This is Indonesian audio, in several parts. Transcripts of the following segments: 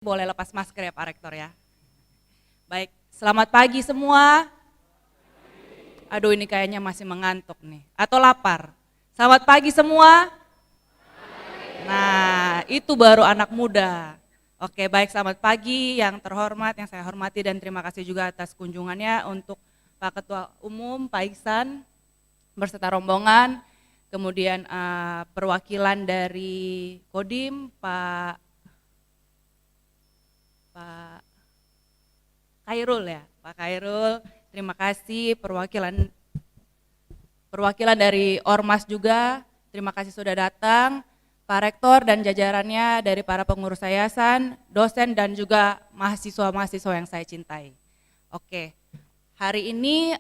Boleh lepas masker ya Pak Rektor ya. Baik, selamat pagi semua. Aduh ini kayaknya masih mengantuk nih, atau lapar. Selamat pagi semua. Nah itu baru anak muda. Oke baik, selamat pagi yang terhormat, yang saya hormati dan terima kasih juga atas kunjungannya untuk Pak Ketua Umum, Pak Iksan, berserta rombongan. Kemudian perwakilan dari Kodim, Pak Khairul ya, Pak Khairul, terima kasih perwakilan dari Ormas juga, terima kasih sudah datang, Pak Rektor dan jajarannya dari para pengurus yayasan, dosen dan juga mahasiswa-mahasiswa yang saya cintai. Oke, hari ini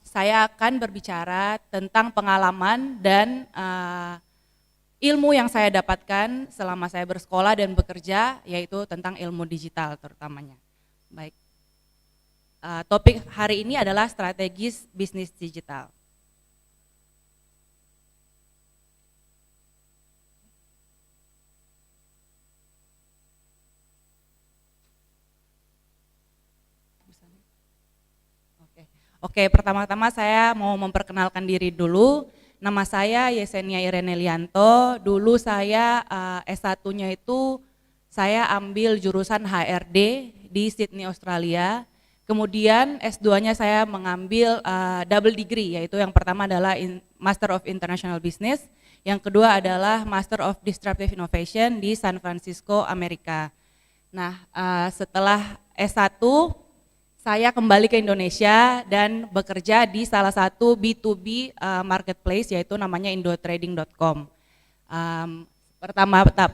saya akan berbicara tentang pengalaman dan ilmu yang saya dapatkan selama saya bersekolah dan bekerja, yaitu tentang ilmu digital terutamanya. Baik. Topik hari ini adalah strategis bisnis digital. Oke, pertama-tama saya mau memperkenalkan diri dulu. Nama saya Yesenia Irene Lianto. Dulu saya S1-nya itu saya ambil jurusan HRD di Sydney, Australia. Kemudian S2-nya saya mengambil double degree, yaitu yang pertama adalah Master of International Business, yang kedua adalah Master of Disruptive Innovation di San Francisco, Amerika. Nah, setelah S1 saya kembali ke Indonesia dan bekerja di salah satu B2B marketplace, yaitu namanya indotrading.com.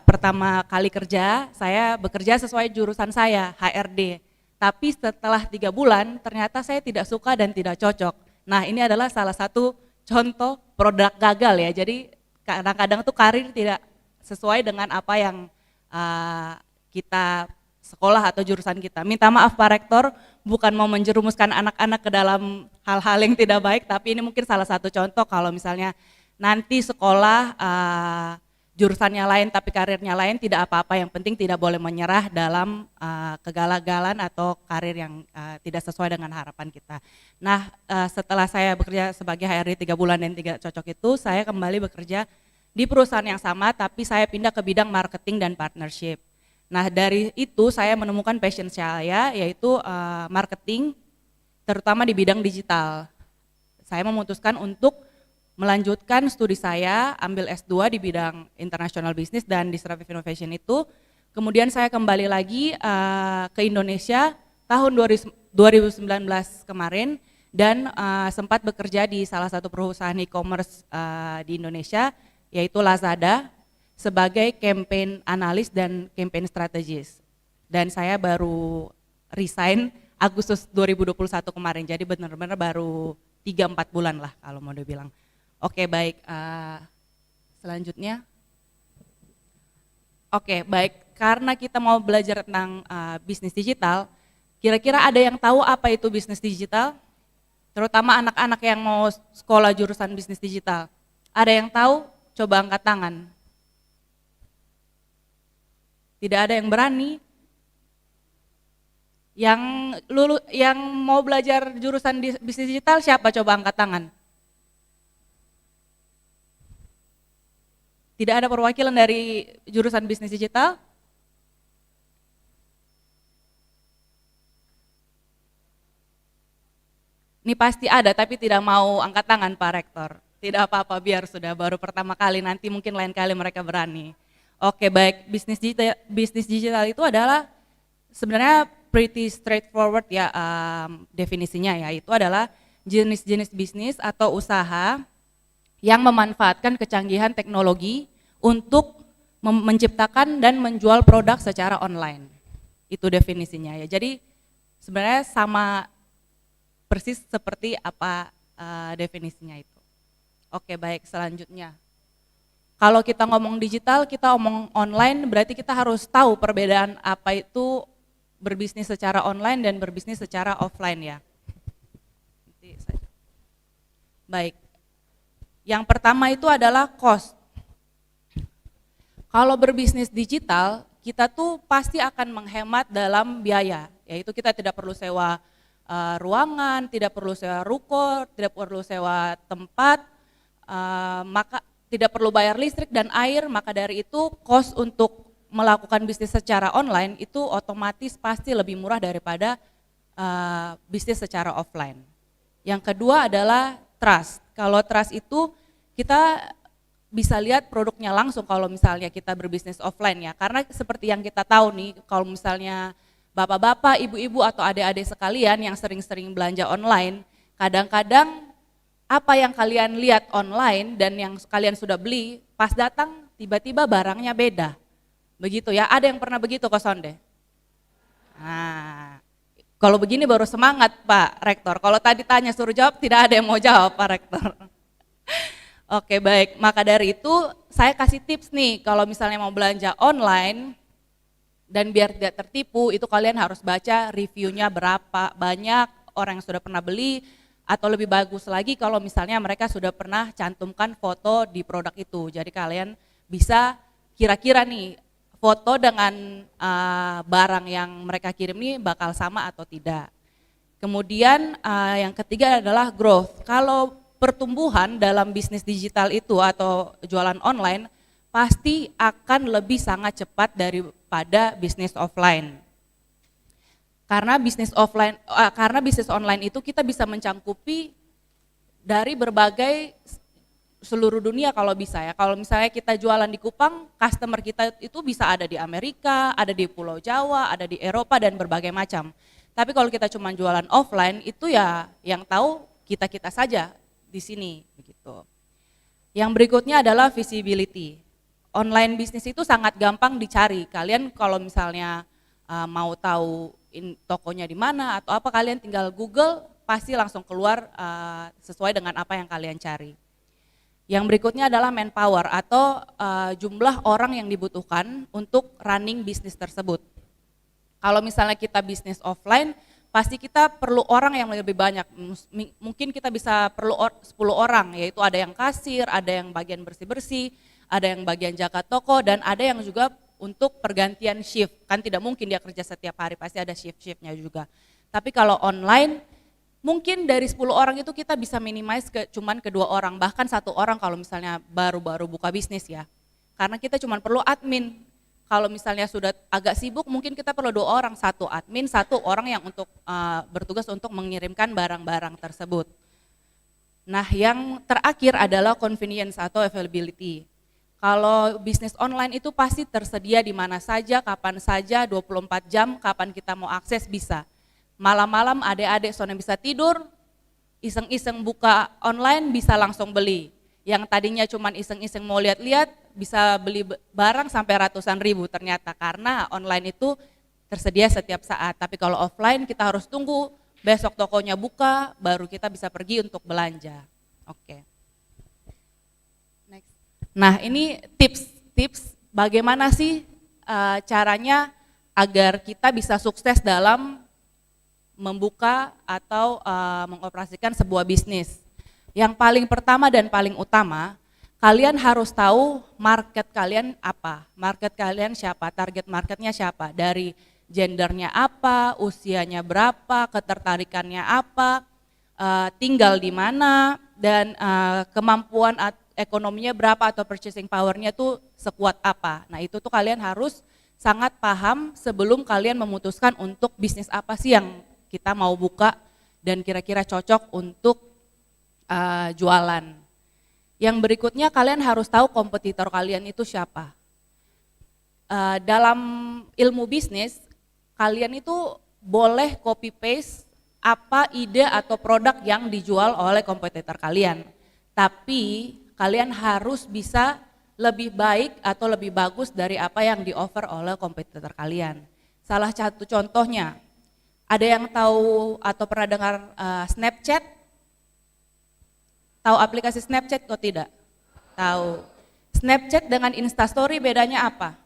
Pertama kali kerja, saya bekerja sesuai jurusan saya, HRD. Tapi setelah 3 bulan, ternyata saya tidak suka dan tidak cocok. Nah ini adalah salah satu contoh produk gagal ya, jadi kadang-kadang tuh karir tidak sesuai dengan apa yang kita sekolah atau jurusan kita. Minta maaf Pak Rektor, bukan mau menjerumuskan anak-anak ke dalam hal-hal yang tidak baik, tapi ini mungkin salah satu contoh kalau misalnya nanti sekolah jurusannya lain tapi karirnya lain, tidak apa-apa, yang penting tidak boleh menyerah dalam kegagalan atau karir yang tidak sesuai dengan harapan kita. Nah setelah saya bekerja sebagai HRD 3 bulan dan tidak cocok itu, saya kembali bekerja di perusahaan yang sama tapi saya pindah ke bidang marketing dan partnership. Nah dari itu saya menemukan passion saya, yaitu marketing, terutama di bidang digital. Saya memutuskan untuk melanjutkan studi saya, ambil S2 di bidang international business dan disruptive innovation itu. Kemudian saya kembali lagi ke Indonesia tahun 2019 kemarin dan sempat bekerja di salah satu perusahaan e-commerce di Indonesia, yaitu Lazada, sebagai campaign analis dan campaign strategis. Dan saya baru resign Agustus 2021 kemarin, jadi benar-benar baru 3-4 bulan lah kalau mau dibilang. Oke baik, selanjutnya. Oke baik, karena kita mau belajar tentang bisnis digital, kira-kira ada yang tahu apa itu bisnis digital? Terutama anak-anak yang mau sekolah jurusan bisnis digital. Ada yang tahu? Coba angkat tangan. Tidak ada yang berani. Yang mau belajar jurusan bisnis digital siapa, coba angkat tangan. Tidak ada perwakilan dari jurusan bisnis digital? Ini pasti ada tapi tidak mau angkat tangan Pak Rektor. Tidak apa-apa, biar sudah baru pertama kali, nanti mungkin lain kali mereka berani. Oke baik, bisnis digital itu adalah sebenarnya pretty straightforward ya definisinya ya, itu adalah jenis-jenis bisnis atau usaha yang memanfaatkan kecanggihan teknologi untuk menciptakan dan menjual produk secara online. Itu definisinya ya, jadi sebenarnya sama persis seperti apa definisinya itu. Oke baik, selanjutnya. Kalau kita ngomong digital, kita ngomong online, berarti kita harus tahu perbedaan apa itu berbisnis secara online dan berbisnis secara offline ya. Baik, yang pertama itu adalah cost. Kalau berbisnis digital, kita tuh pasti akan menghemat dalam biaya, yaitu kita tidak perlu sewa ruangan, tidak perlu sewa ruko, tidak perlu sewa tempat, maka tidak perlu bayar listrik dan air, maka dari itu cost untuk melakukan bisnis secara online itu otomatis pasti lebih murah daripada bisnis secara offline. Yang kedua adalah trust. Kalau trust itu kita bisa lihat produknya langsung kalau misalnya kita berbisnis offline ya, karena seperti yang kita tahu nih, kalau misalnya bapak-bapak, ibu-ibu atau adik-adik sekalian yang sering-sering belanja online, kadang-kadang apa yang kalian lihat online dan yang kalian sudah beli, pas datang tiba-tiba barangnya beda. Begitu ya, ada yang pernah begitu Ko Sonde? Nah, kalau begini baru semangat Pak Rektor, kalau tadi tanya suruh jawab tidak ada yang mau jawab Pak Rektor. Oke baik, maka dari itu saya kasih tips nih, kalau misalnya mau belanja online dan biar tidak tertipu, itu kalian harus baca reviewnya berapa banyak, orang yang sudah pernah beli, atau lebih bagus lagi kalau misalnya mereka sudah pernah cantumkan foto di produk itu. Jadi kalian bisa kira-kira nih, foto dengan barang yang mereka kirim ini bakal sama atau tidak. Kemudian yang ketiga adalah growth. Kalau pertumbuhan dalam bisnis digital itu atau jualan online pasti akan lebih sangat cepat daripada bisnis offline. Karena bisnis online itu kita bisa mencangkupi dari berbagai seluruh dunia kalau bisa ya. Kalau misalnya kita jualan di Kupang, customer kita itu bisa ada di Amerika, ada di Pulau Jawa, ada di Eropa dan berbagai macam. Tapi kalau kita cuma jualan offline itu ya yang tahu kita-kita saja di sini begitu. Yang berikutnya adalah visibility. Online bisnis itu sangat gampang dicari. Kalian kalau misalnya mau tahu tokonya di mana atau apa, kalian tinggal Google pasti langsung keluar sesuai dengan apa yang kalian cari. Yang berikutnya adalah manpower atau jumlah orang yang dibutuhkan untuk running bisnis tersebut. Kalau misalnya kita bisnis offline, pasti kita perlu orang yang lebih banyak. Mungkin kita bisa perlu 10 orang, yaitu ada yang kasir, ada yang bagian bersih-bersih, ada yang bagian jaga toko, dan ada yang juga untuk pergantian shift. Kan tidak mungkin dia kerja setiap hari, pasti ada shift-shiftnya juga. Tapi kalau online, mungkin dari 10 orang itu kita bisa minimize cuman ke 2 orang, bahkan 1 orang kalau misalnya baru-baru buka bisnis ya. Karena kita cuman perlu admin. Kalau misalnya sudah agak sibuk mungkin kita perlu 2 orang, 1 admin, 1 orang yang untuk bertugas untuk mengirimkan barang-barang tersebut. Nah yang terakhir adalah convenience atau availability. Kalau bisnis online itu pasti tersedia di mana saja, kapan saja, 24 jam, kapan kita mau akses bisa. Malam-malam adik-adik soalnya bisa tidur, iseng-iseng buka online bisa langsung beli. Yang tadinya cuman iseng-iseng mau lihat-lihat, bisa beli barang sampai ratusan ribu ternyata, karena online itu tersedia setiap saat. Tapi kalau offline kita harus tunggu besok tokonya buka, baru kita bisa pergi untuk belanja. Oke. Next. Nah ini tips bagaimana sih caranya agar kita bisa sukses dalam membuka atau mengoperasikan sebuah bisnis. Yang paling pertama dan paling utama, kalian harus tahu market kalian apa, market kalian siapa, target marketnya siapa, dari gendernya apa, usianya berapa, ketertarikannya apa, tinggal di mana, dan kemampuan ekonominya berapa atau purchasing powernya tuh sekuat apa. Nah itu tuh kalian harus sangat paham sebelum kalian memutuskan untuk bisnis apa sih yang kita mau buka dan kira-kira cocok untuk jualan. Yang berikutnya kalian harus tahu kompetitor kalian itu siapa. Dalam ilmu bisnis, kalian itu boleh copy paste apa ide atau produk yang dijual oleh kompetitor kalian. Tapi kalian harus bisa lebih baik atau lebih bagus dari apa yang di-offer oleh kompetitor kalian. Salah satu contohnya, ada yang tahu atau pernah dengar Snapchat? Tahu aplikasi Snapchat atau tidak? Tahu. Snapchat dengan Instastory bedanya apa?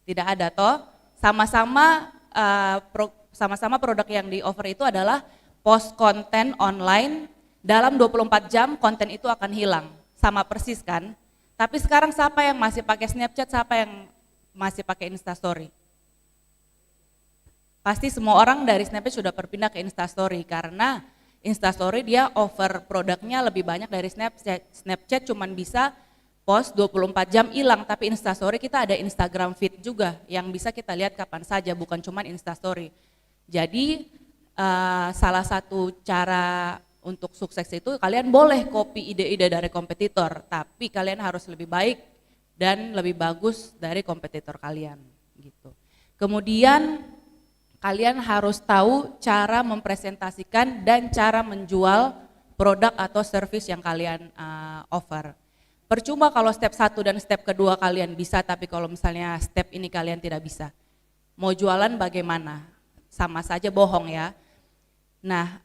Tidak ada toh. Sama-sama produk yang di-offer itu adalah post konten online, dalam 24 jam konten itu akan hilang. Sama persis kan? Tapi sekarang siapa yang masih pakai Snapchat, siapa yang masih pakai Instastory? Pasti semua orang dari Snapchat sudah berpindah ke Instastory karena Instastory dia offer produknya lebih banyak dari Snapchat. Snapchat cuman bisa post 24 jam hilang, tapi Instastory kita ada Instagram feed juga yang bisa kita lihat kapan saja, bukan cuman Instastory. Jadi salah satu cara untuk sukses itu kalian boleh copy ide-ide dari kompetitor, tapi kalian harus lebih baik dan lebih bagus dari kompetitor kalian gitu. Kemudian kalian harus tahu cara mempresentasikan dan cara menjual produk atau service yang kalian offer. Percuma kalau step 1 dan step kedua kalian bisa, tapi kalau misalnya step ini kalian tidak bisa. Mau jualan bagaimana? Sama saja bohong ya. Nah,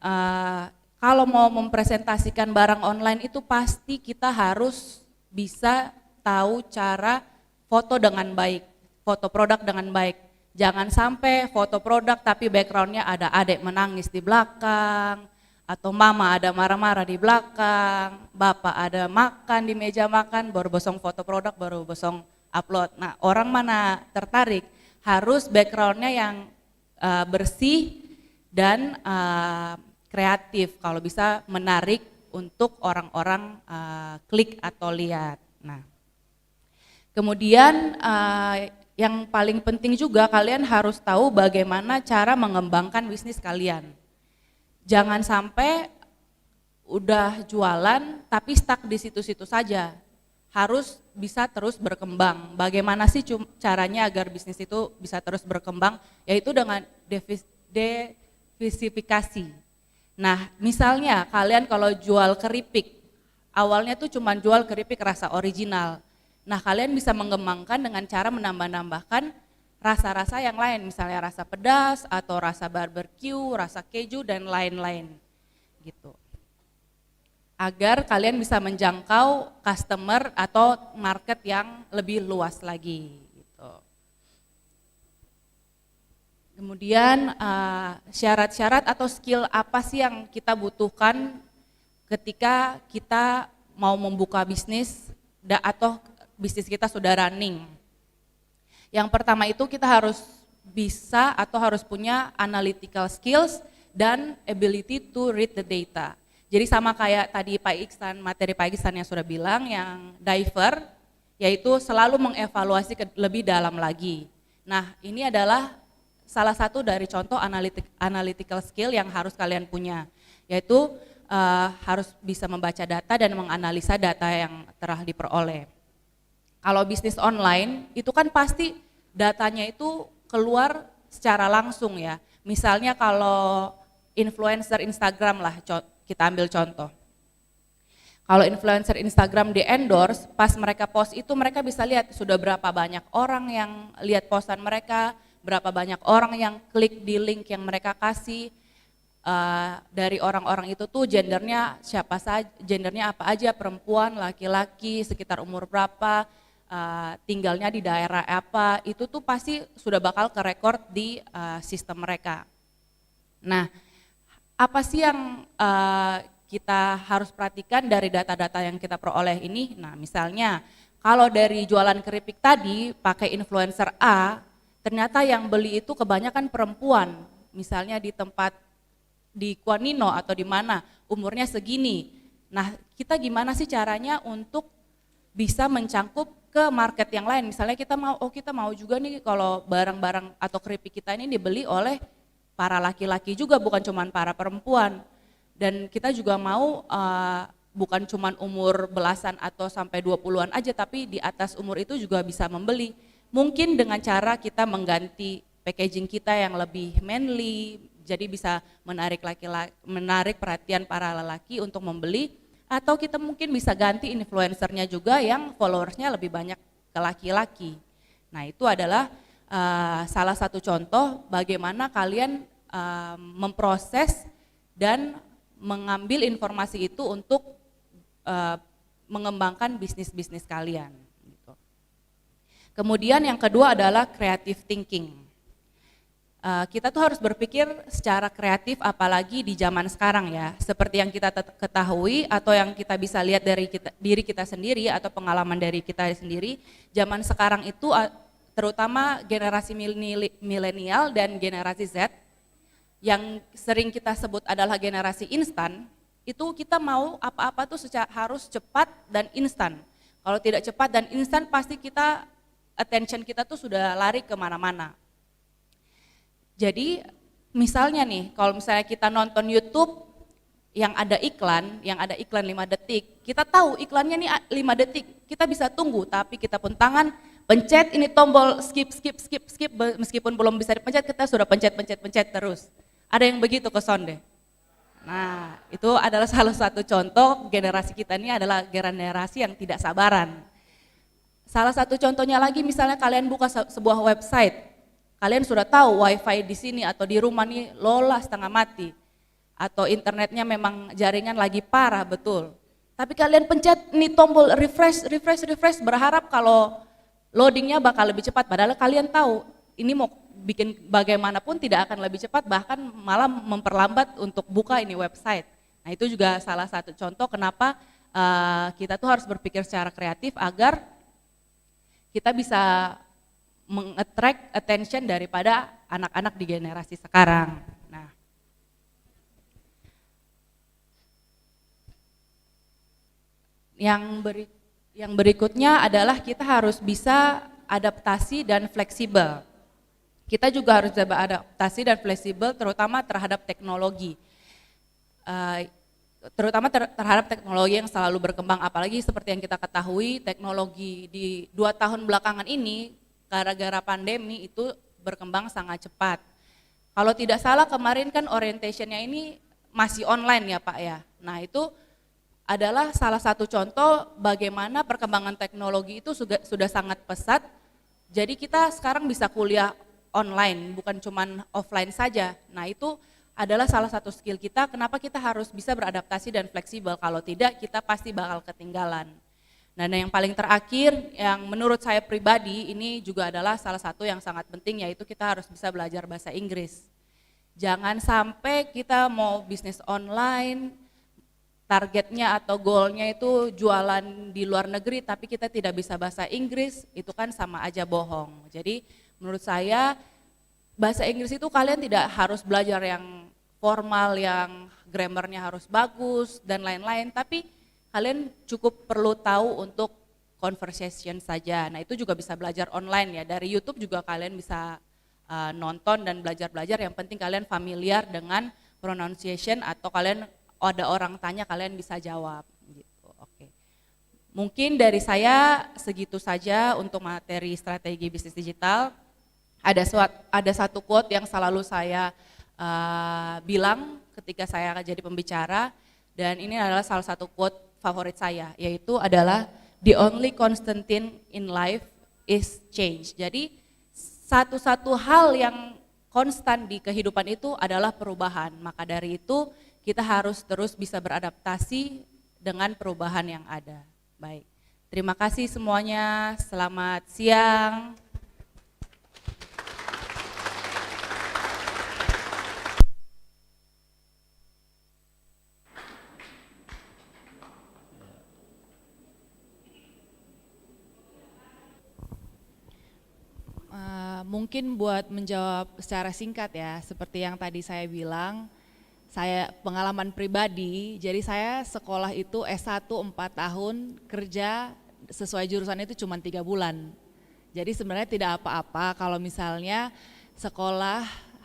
kalau mau mempresentasikan barang online itu pasti kita harus bisa tahu cara foto dengan baik, foto produk dengan baik. Jangan sampai foto produk tapi backgroundnya ada adik menangis di belakang, atau mama ada marah-marah di belakang, bapak ada makan di meja makan, baru bosong foto produk, baru bosong upload. Nah, orang mana tertarik? Harus backgroundnya yang bersih dan kreatif, kalau bisa menarik untuk orang-orang klik atau lihat. Nah, kemudian yang paling penting juga kalian harus tahu bagaimana cara mengembangkan bisnis kalian. Jangan sampai udah jualan tapi stuck di situ-situ saja. Harus bisa terus berkembang. Bagaimana sih caranya agar bisnis itu bisa terus berkembang? Yaitu dengan diversifikasi. Nah, misalnya kalian kalau jual keripik, awalnya tuh cuma jual keripik rasa original. Nah, kalian bisa mengembangkan dengan cara menambah-nambahkan rasa-rasa yang lain, misalnya rasa pedas atau rasa barbecue, rasa keju dan lain-lain gitu. Agar kalian bisa menjangkau customer atau market yang lebih luas lagi gitu. Kemudian syarat-syarat atau skill apa sih yang kita butuhkan ketika kita mau membuka bisnis atau bisnis kita sudah running. Yang pertama itu kita harus bisa atau harus punya analytical skills dan ability to read the data. Jadi sama kayak tadi Pak Iksan, materi Pak Iksan yang sudah bilang, yang diver, yaitu selalu mengevaluasi lebih dalam lagi. Nah, ini adalah salah satu dari contoh analytical skill yang harus kalian punya, yaitu harus bisa membaca data dan menganalisa data yang telah diperoleh. Kalau bisnis online, itu kan pasti datanya itu keluar secara langsung ya. Misalnya kalau influencer Instagram lah, kita ambil contoh. Kalau influencer Instagram di endorse, pas mereka post itu mereka bisa lihat sudah berapa banyak orang yang lihat postan mereka, berapa banyak orang yang klik di link yang mereka kasih. Dari orang-orang itu tuh gendernya siapa saja, gendernya apa aja, perempuan, laki-laki, sekitar umur berapa, tinggalnya di daerah apa, itu tuh pasti sudah bakal kerekord di sistem mereka. Nah, apa sih yang kita harus perhatikan dari data-data yang kita peroleh ini? Nah, misalnya kalau dari jualan keripik tadi pakai influencer A, ternyata yang beli itu kebanyakan perempuan. Misalnya di tempat di Kuanino atau di mana umurnya segini. Nah, kita gimana sih caranya untuk bisa mencangkup ke market yang lain? Misalnya kita mau juga nih kalau barang-barang atau keripik kita ini dibeli oleh para laki-laki juga, bukan cuma para perempuan. Dan kita juga mau bukan cuma umur belasan atau sampai 20-an aja, tapi di atas umur itu juga bisa membeli. Mungkin dengan cara kita mengganti packaging kita yang lebih manly, jadi bisa menarik perhatian para lelaki untuk membeli, atau kita mungkin bisa ganti influencernya juga yang followersnya lebih banyak ke laki-laki. Nah, itu adalah salah satu contoh bagaimana kalian memproses dan mengambil informasi itu untuk mengembangkan bisnis-bisnis kalian. Kemudian yang kedua adalah creative thinking. Kita tuh harus berpikir secara kreatif apalagi di zaman sekarang ya. Seperti yang kita ketahui atau yang kita bisa lihat dari diri kita sendiri atau pengalaman dari kita sendiri, zaman sekarang itu terutama generasi milenial dan generasi Z yang sering kita sebut adalah generasi instan, itu kita mau apa-apa tuh harus cepat dan instan. Kalau tidak cepat dan instan pasti attention kita tuh sudah lari kemana-mana. Jadi misalnya nih, kalau misalnya kita nonton YouTube yang ada iklan 5 detik, kita tahu iklannya nih 5 detik, kita bisa tunggu, tapi kita pun tangan pencet ini tombol skip, meskipun belum bisa dipencet, kita sudah pencet terus. Ada yang begitu ke Sonde? Nah, itu adalah salah satu contoh generasi kita ini adalah generasi yang tidak sabaran. Salah satu contohnya lagi misalnya kalian buka sebuah website, kalian sudah tahu wifi di sini atau di rumah nih lola setengah mati. Atau internetnya memang jaringan lagi parah betul. Tapi kalian pencet nih tombol refresh, berharap kalau loadingnya bakal lebih cepat. Padahal kalian tahu ini mau bikin bagaimanapun tidak akan lebih cepat, bahkan malah memperlambat untuk buka ini website. Nah itu juga salah satu contoh kenapa kita tuh harus berpikir secara kreatif agar kita bisa meng-attract attention daripada anak-anak di generasi sekarang. Nah, yang berikutnya adalah kita harus bisa adaptasi dan fleksibel. Kita juga harus beradaptasi dan fleksibel terutama terhadap teknologi. Terutama terhadap teknologi yang selalu berkembang, apalagi seperti yang kita ketahui teknologi di 2 tahun belakangan ini gara-gara pandemi itu berkembang sangat cepat. Kalau tidak salah kemarin kan orientationnya ini masih online ya Pak ya. Nah itu adalah salah satu contoh bagaimana perkembangan teknologi itu sudah sangat pesat. Jadi kita sekarang bisa kuliah online, bukan cuman offline saja. Nah itu adalah salah satu skill kita, kenapa kita harus bisa beradaptasi dan fleksibel. Kalau tidak kita pasti bakal ketinggalan. Dan yang paling terakhir yang menurut saya pribadi ini juga adalah salah satu yang sangat penting, yaitu kita harus bisa belajar bahasa Inggris. Jangan sampai kita mau bisnis online, targetnya atau goalnya itu jualan di luar negeri tapi kita tidak bisa bahasa Inggris, itu kan sama aja bohong. Jadi menurut saya bahasa Inggris itu kalian tidak harus belajar yang formal, yang grammarnya harus bagus dan lain-lain, tapi kalian cukup perlu tahu untuk conversation saja. Nah itu juga bisa belajar online ya, dari YouTube juga kalian bisa nonton dan belajar-belajar, yang penting kalian familiar dengan pronunciation atau kalian ada orang tanya kalian bisa jawab gitu. Oke. Mungkin dari saya segitu saja untuk materi strategi bisnis digital. Ada satu quote yang selalu saya bilang ketika saya jadi pembicara, dan ini adalah salah satu quote favorit saya, yaitu adalah the only constant thing in life is change. Jadi satu-satu hal yang konstan di kehidupan itu adalah perubahan. Maka dari itu kita harus terus bisa beradaptasi dengan perubahan yang ada. Baik, terima kasih semuanya, selamat siang. Mungkin buat menjawab secara singkat ya, seperti yang tadi saya bilang, saya pengalaman pribadi, jadi saya sekolah itu S1 4 tahun, kerja sesuai jurusan itu cuma 3 bulan. Jadi sebenarnya tidak apa-apa kalau misalnya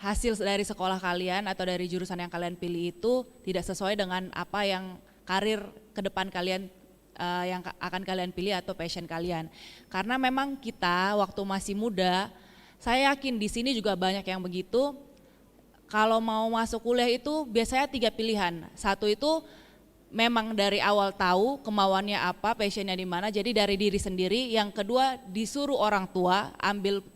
hasil dari sekolah kalian atau dari jurusan yang kalian pilih itu tidak sesuai dengan apa yang karir ke depan kalian yang akan kalian pilih atau passion kalian. Karena memang kita waktu masih muda, saya yakin di sini juga banyak yang begitu. Kalau mau masuk kuliah itu biasanya 3 pilihan. Satu itu memang dari awal tahu kemauannya apa, passionnya di mana, jadi dari diri sendiri. Yang kedua disuruh orang tua ambil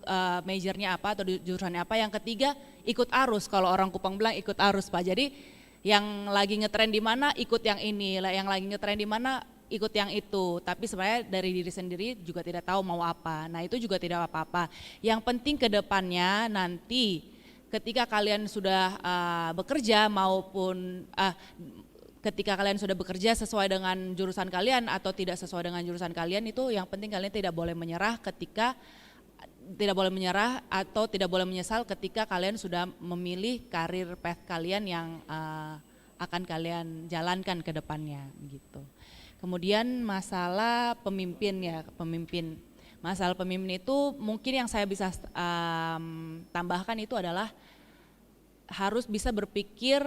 majornya apa atau jurusannya apa. Yang ketiga ikut arus, kalau orang Kupang bilang ikut arus Pak. Jadi yang lagi ngetren di mana ikut yang ini, yang lagi ngetren di mana ikut yang itu, tapi sebenarnya dari diri sendiri juga tidak tahu mau apa. Nah itu juga tidak apa-apa. Yang penting ke depannya nanti ketika kalian sudah bekerja maupun ketika kalian sudah bekerja sesuai dengan jurusan kalian atau tidak sesuai dengan jurusan kalian, itu yang penting kalian tidak boleh menyerah atau tidak boleh menyesal ketika kalian sudah memilih karir path kalian yang akan kalian jalankan ke depannya gitu. Kemudian masalah pemimpin. Masalah pemimpin itu mungkin yang saya bisa tambahkan itu adalah harus bisa berpikir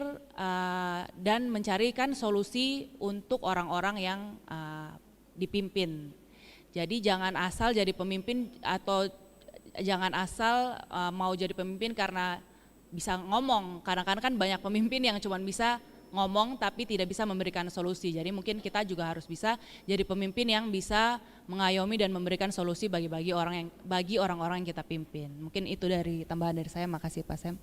dan mencarikan solusi untuk orang-orang yang dipimpin. Jadi jangan asal jadi pemimpin atau jangan asal mau jadi pemimpin karena bisa ngomong. Kadang-kadang kan banyak pemimpin yang cuma bisa ngomong tapi tidak bisa memberikan solusi. Jadi mungkin kita juga harus bisa jadi pemimpin yang bisa mengayomi dan memberikan solusi bagi orang-orang yang kita pimpin. Mungkin itu dari tambahan dari saya. Makasih Pak Sam.